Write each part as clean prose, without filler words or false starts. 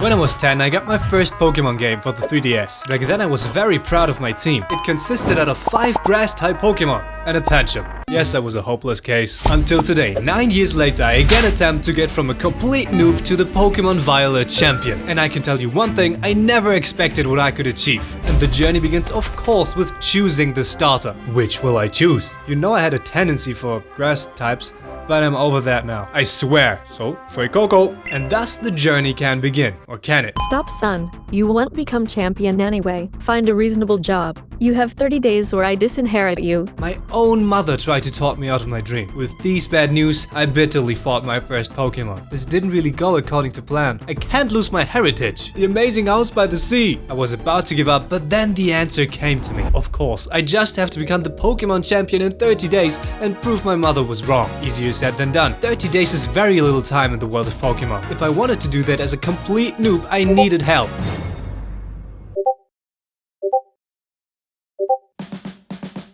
When I was 10, I got my first Pokemon game for the 3DS. Back then I was very proud of my team. It consisted out of 5 grass-type Pokemon and a Pancham. Yes, that was a hopeless case. Until today, 9 years later, I again attempt to get from a complete noob to the Pokemon Violet champion. And I can tell you one thing, I never expected what I could achieve. And the journey begins, of course, with choosing the starter. Which will I choose? You know I had a tendency for grass types, but I'm over that now. I swear. So, Fuecoco. And thus the journey can begin. Or can it? Stop, son. You won't become champion anyway. Find a reasonable job. You have 30 days or I disinherit you. My own mother tried to talk me out of my dream. With these bad news, I bitterly fought my first Pokemon. This didn't really go according to plan. I can't lose my heritage. The amazing house by the sea. I was about to give up, but then the answer came to me. Of course, I just have to become the Pokemon champion in 30 days and prove my mother was wrong. Easier said than done. 30 days is very little time in the world of Pokemon. If I wanted to do that as a complete noob, I needed help.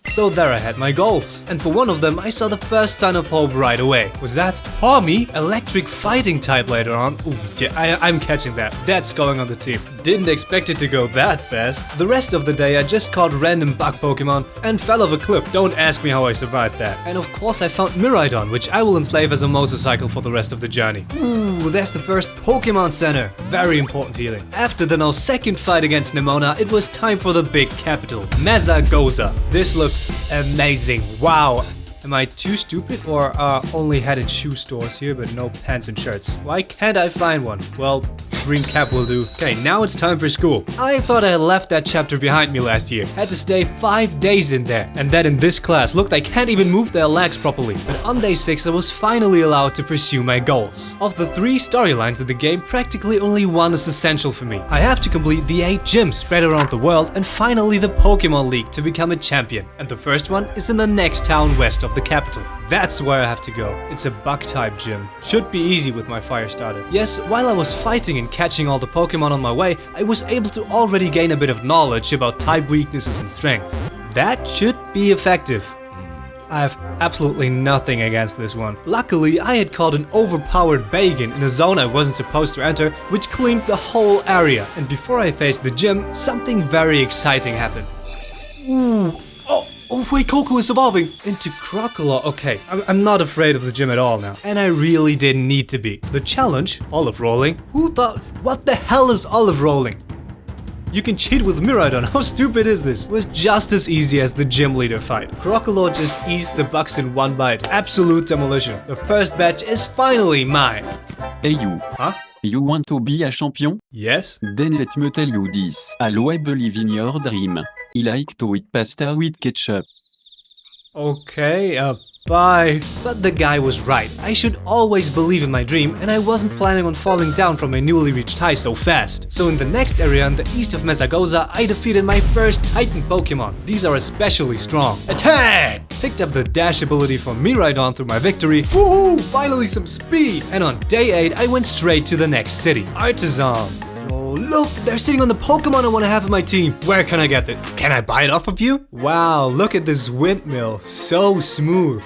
So there I had my goals, and for one of them I saw the first sign of hope right away. Was that Harmy? Electric fighting type later on? Ooh, yeah, I'm catching that. That's going on the team. Didn't expect it to go that fast. The rest of the day I just caught random bug Pokemon and fell off a cliff. Don't ask me how I survived that. And of course I found Miraidon, which I will enslave as a motorcycle for the rest of the journey. Ooh, that's the first Pokemon Center. Very important healing. After the now second fight against Nemona, it was time for the big capital, Mesagoza. This looked amazing. Wow. Am I too stupid or only headed shoe stores here but no pants and shirts? Why can't I find one? Well, green cap will do. Okay, now it's time for school. I thought I had left that chapter behind me last year. Had to stay 5 days in there. And that in this class. Look, I can't even move their legs properly. But on day 6 I was finally allowed to pursue my goals. Of the 3 storylines in the game, practically only one is essential for me. I have to complete the 8 gyms spread around the world and finally the Pokemon League to become a champion. And the first one is in the next town west of the capital. That's where I have to go. It's a bug-type gym. Should be easy with my fire starter. Yes, while I was fighting and catching all the Pokemon on my way, I was able to already gain a bit of knowledge about type weaknesses and strengths. That should be effective. I have absolutely nothing against this one. Luckily, I had caught an overpowered Bagon in a zone I wasn't supposed to enter, which cleaned the whole area. And before I faced the gym, something very exciting happened. Ooh. Oh wait, Coco is evolving into Crocodile. Okay, I'm not afraid of the gym at all now. And I really didn't need to be. The challenge, olive rolling. Who thought, what the hell is olive rolling? You can cheat with Miraidon, how stupid is this? It was just as easy as the gym leader fight. Crocodile just eased the bugs in one bite. Absolute demolition. The first batch is finally mine. Hey you. Huh? You want to be a champion? Yes? Then let me tell you this. I'll believe in your dream. I like to eat pasta with ketchup. Okay, bye. But the guy was right. I should always believe in my dream, and I wasn't planning on falling down from my newly reached high so fast. So in the next area in the east of Mesagoza, I defeated my first Titan Pokemon. These are especially strong. Attack! Picked up the dash ability from Miraidon through my victory. Woohoo! Finally some speed! And on day 8, I went straight to the next city, Artisan. Oh, look! They're sitting on the Pokemon I want to have in my team. Where can I get it? Can I buy it off of you? Wow, look at this windmill. So smooth.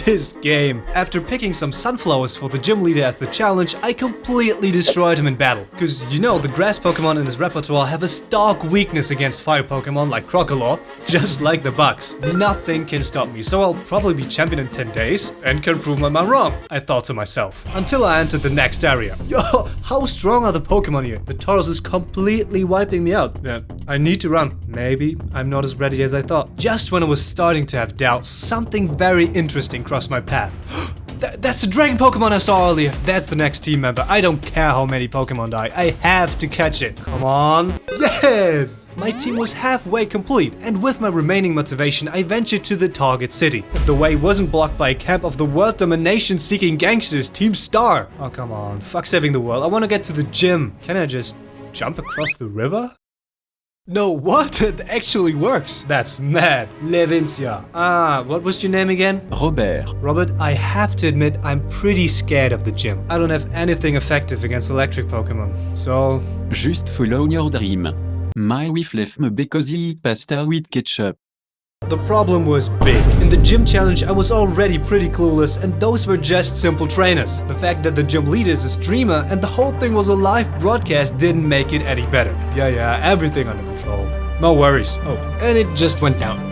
This game. After picking some sunflowers for the gym leader as the challenge, I completely destroyed him in battle. Cause you know, the grass Pokemon in his repertoire have a stark weakness against fire Pokemon like Crocodile, just like the bugs. Nothing can stop me, so I'll probably be champion in 10 days and can prove my mom wrong, I thought to myself. Until I entered the next area. Yo, how strong are the Pokemon here? The Tauros is completely wiping me out. I need to run. Maybe I'm not as ready as I thought. Just when I was starting to have doubts, something very interesting crossed my path. That's the dragon Pokemon I saw earlier. That's the next team member. I don't care how many Pokemon die. I have to catch it. Come on. Yes! My team was halfway complete, and with my remaining motivation, I ventured to the target city. The way wasn't blocked by a camp of the world domination-seeking gangsters, Team Star. Oh, come on. Fuck saving the world. I want to get to the gym. Can I just jump across the river? No, what? It actually works. That's mad. Levincia. What was your name again? Robert. Robert, I have to admit I'm pretty scared of the gym. I don't have anything effective against electric Pokemon, so... Just follow your dream. My wife left me because he eat pasta with ketchup. The problem was big. In the gym challenge, I was already pretty clueless, and those were just simple trainers. The fact that the gym leader is a streamer and the whole thing was a live broadcast didn't make it any better. Yeah, everything under control. No worries. Oh, and it just went down.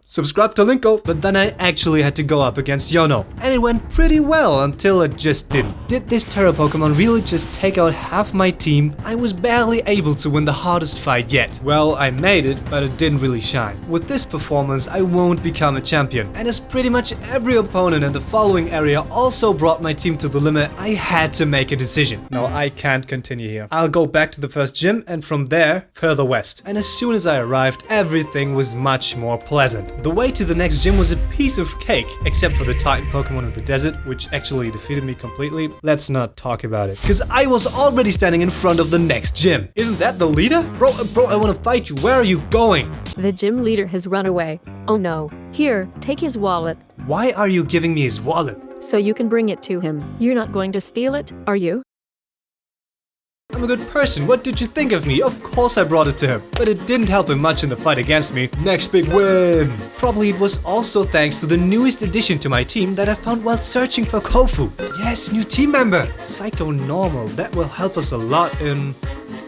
Subscribe to Linko. But then I actually had to go up against Yono. And it went pretty well until it just didn't. Did this Terra Pokemon really just take out half my team? I was barely able to win the hardest fight yet. Well, I made it, but it didn't really shine. With this performance, I won't become a champion. And as pretty much every opponent in the following area also brought my team to the limit, I had to make a decision. No, I can't continue here. I'll go back to the first gym and from there, further west. And as soon as I arrived, everything was much more pleasant. The way to the next gym was a piece of cake, except for the Titan Pokemon of the desert, which actually defeated me completely. Let's not talk about it, because I was already standing in front of the next gym. Isn't that the leader? Bro, I want to fight you. Where are you going? The gym leader has run away. Oh no. Here, take his wallet, Why are you giving me his wallet? so you can bring it to him. You're not going to steal it, are you? I'm a good person. What did you think of me? Of course I brought it to him. But it didn't help him much in the fight against me. Next big win! Probably it was also thanks to the newest addition to my team that I found while searching for Kofu. Yes, new team member! Psycho Normal. That will help us a lot in...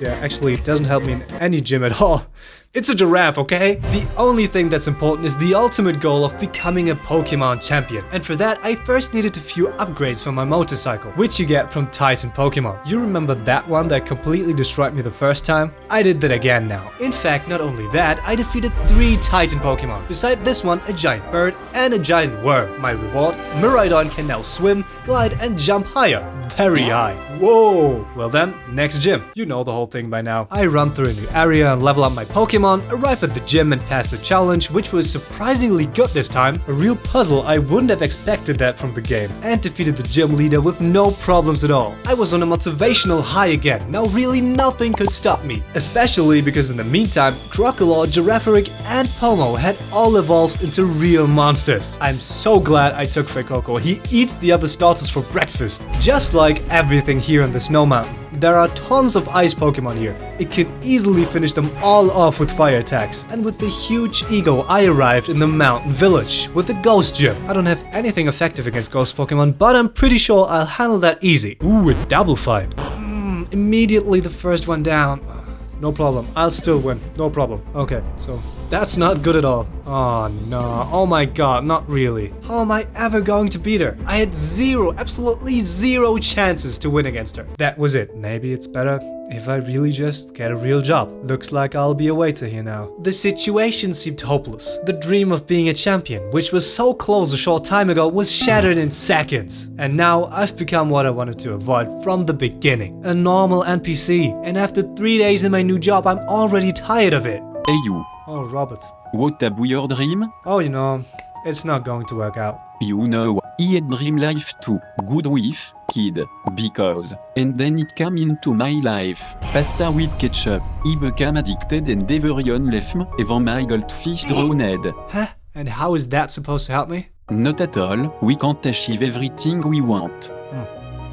Yeah, actually it doesn't help me in any gym at all. It's a giraffe, okay? The only thing that's important is the ultimate goal of becoming a Pokemon champion. And for that, I first needed a few upgrades for my motorcycle, which you get from Titan Pokemon. You remember that one that completely destroyed me the first time? I did that again now. In fact, not only that, I defeated 3 Titan Pokemon. Beside this one, a giant bird and a giant worm. My reward, Miraidon can now swim, glide and jump higher. Very high. Whoa! Well then, next gym. You know the whole thing by now. I run through a new area and level up my Pokemon, arrive at the gym and pass the challenge, which was surprisingly good this time. A real puzzle, I wouldn't have expected that from the game. And defeated the gym leader with no problems at all. I was on a motivational high again. Now really nothing could stop me. Especially because in the meantime, Crocodile, Giraffaric and Pomo had all evolved into real monsters. I'm so glad I took Fuecoco. He eats the other starters for breakfast. Just like everything here in the Snow Mountain. There are tons of ice Pokemon here. It can easily finish them all off with fire attacks. And with the huge ego, I arrived in the mountain village with the Ghost Gym. I don't have anything effective against Ghost Pokemon, but I'm pretty sure I'll handle that easy. Ooh, a double fight. Immediately the first one down. No problem, I'll still win, no problem. Okay, so that's not good at all. Oh no, oh my god, not really. How am I ever going to beat her? I had absolutely zero chances to win against her. That was it. Maybe it's better if I really just get a real job. Looks like I'll be a waiter here now. The situation seemed hopeless. The dream of being a champion, which was so close a short time ago, was shattered in seconds. And now I've become what I wanted to avoid from the beginning. A normal NPC. And after 3 days in my new job, I'm already tired of it. Hey you, Oh, Robert. what about your dream? Oh, you know, it's not going to work out. You know, I had dream life too. Good with kid, because. And then it came into my life. Pasta with ketchup. I became addicted and everyone left me, even my goldfish drowned. Huh? And how is that supposed to help me? Not at all, we can't achieve everything we want.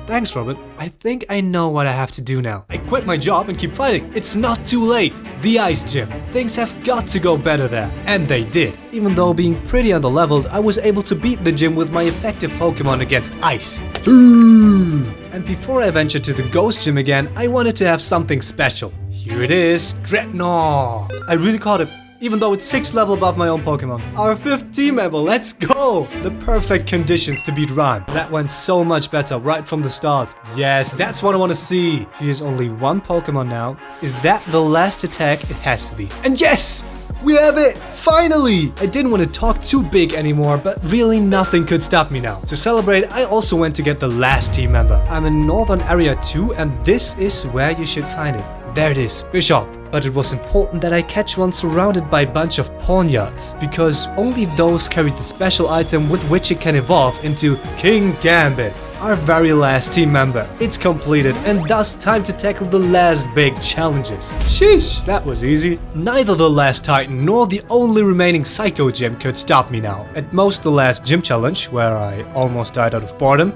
Thanks, Robert. I think I know what I have to do now. I quit my job and keep fighting. It's not too late. The Ice Gym. Things have got to go better there. And they did. Even though being pretty underleveled, I was able to beat the gym with my effective Pokemon against Ice. And before I ventured to the Ghost Gym again, I wanted to have something special. Here it is, Dreadnought. I really caught it. Even though it's 6th level above my own Pokemon. Our 5th team member, let's go! The perfect conditions to beat Ran. That went so much better right from the start. Yes, that's what I want to see. He has only 1 Pokemon now. Is that the last attack? It has to be. And yes! We have it! Finally! I didn't want to talk too big anymore, but really nothing could stop me now. To celebrate, I also went to get the last team member. I'm in Northern Area 2 and this is where you should find it. There it is, Bishop. But it was important that I catch one surrounded by a bunch of pawnyards, because only those carried the special item with which it can evolve into King Gambit, our very last team member. It's completed and thus time to tackle the last big challenges. Sheesh, that was easy. Neither the last Titan nor the only remaining Psycho Gym could stop me now. At most the last gym challenge, where I almost died out of boredom.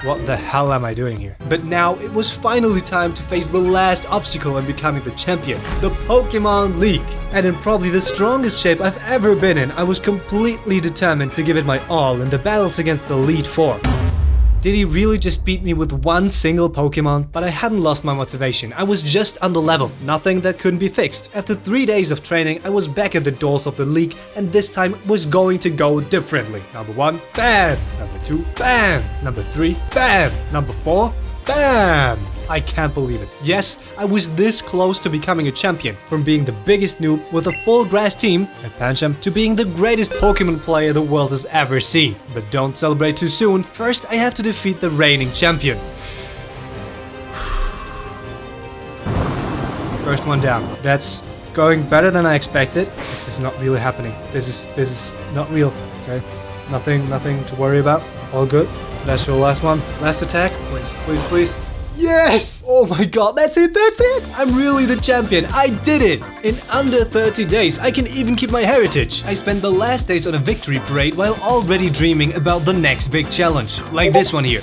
What the hell am I doing here? But now it was finally time to face the last obstacle in becoming the champion, the Pokemon League. And in probably the strongest shape I've ever been in, I was completely determined to give it my all in the battles against the Elite Four. Did he really just beat me with one single Pokemon? But I hadn't lost my motivation. I was just underleveled, nothing that couldn't be fixed. After 3 days of training, I was back at the doors of the league, and this time it was going to go differently. Number 1, bam! Number 2, bam! Number 3, bam! Number 4, bam! I can't believe it. Yes, I was this close to becoming a champion. From being the biggest noob with a full grass team and Pancham to being the greatest Pokemon player the world has ever seen. But don't celebrate too soon. First, I have to defeat the reigning champion. First one down. That's going better than I expected. This is not really happening. This is not real. Okay, nothing to worry about. All good. That's your last one. Last attack. Please. Yes! Oh my god, that's it! I'm really the champion, I did it! In under 30 days, I can even keep my heritage. I spent the last days on a victory parade while already dreaming about the next big challenge, like this one here.